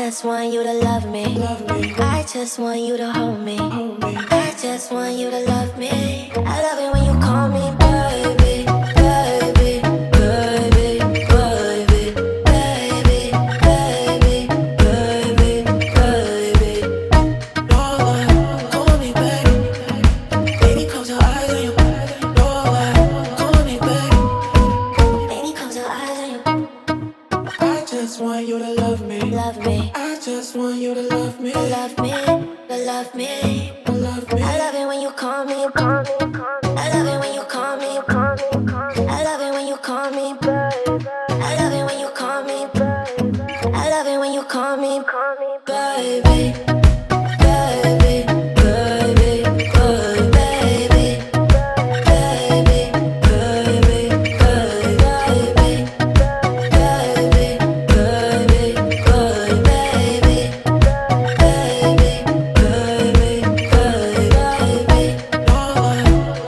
just want you to love me. I just want you to hold me. I just want you to love me. I love it when you call me baby, baby, baby, baby, baby, baby, baby, baby. Call me baby. Baby, close your eyes and you call me baby. Baby, close your eyes and you I just want you to love me. love me. I just want you to love me. Love me, love me. Love me. I love it when you call me, call me, call me. I love it when you call me, call me, call me. I love it when you call me, baby. I love it when you call me, baby. I love it when you call me, baby. Baby, baby, baby, baby, baby, baby, baby, baby, baby, baby.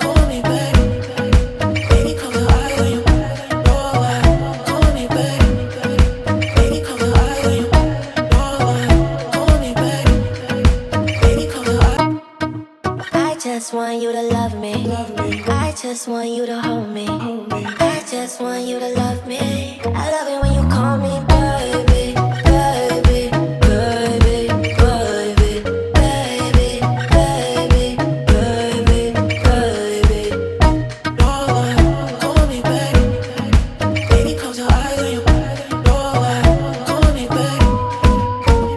Call me baby. Baby, close your eyes and you call me baby. Baby, close your eyes and you call me baby. Baby, close your eyes. I just want you to love me. Love me. I just want you to hold me. Hold me. I just want you to love me. I love it when you call me baby, baby, baby, baby, baby, baby, baby, baby. Call me baby. Baby, close your eyes and you call me baby.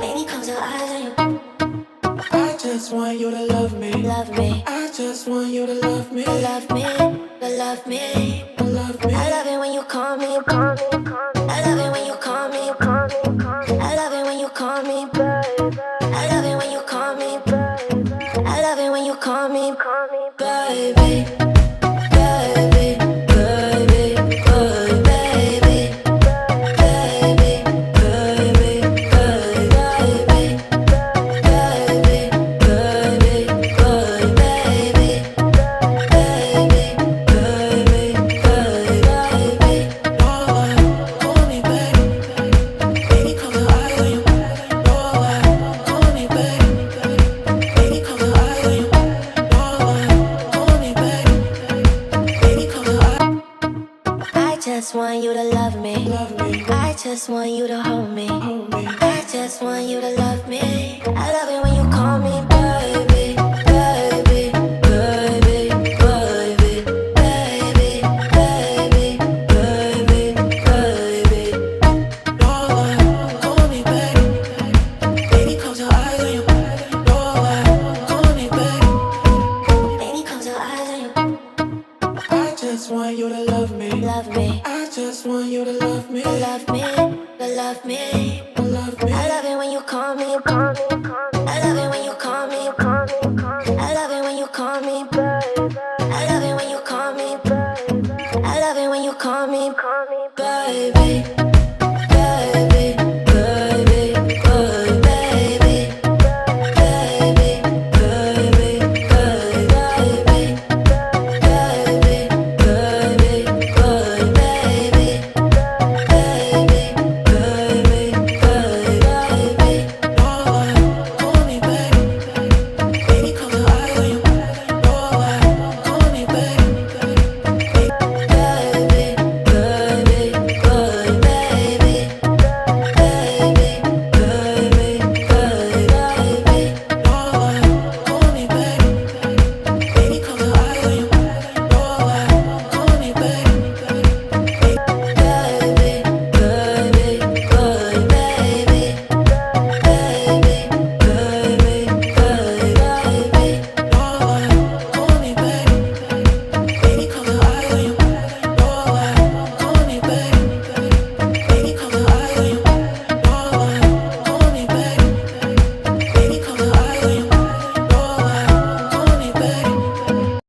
Baby, close your eyes and you I just want you to love me. love me. I just want you to love me. Love me, love me. Love me. I love it when you call me, call me, call me. I love it when you call me, call me, call me. I love it when you call me, baby. I love it when you call me, baby. I love it when you call me, baby. Baby, baby, baby, baby, baby, baby, baby, baby, baby, baby, Call me baby. Baby, close your eyes and you call me baby. Baby, close your eyes and you call me baby. Baby, close your eyes. I just want you to love me. Love me. I just want you to hold me. Hold me. I just want you to love me. I love it when you call me baby, baby, baby, baby, baby, baby, baby, baby. Call me baby. Baby, close your eyes and you call me baby. Baby, close your eyes and you I just want you to love me. love me. I just want you to love me. Love me, love me. Love me. I love it when you call me, call me, call me. I love it when you call me, call me, call me. I love it when you call me, baby. I love it when you call me, baby. I love it when you call me, baby.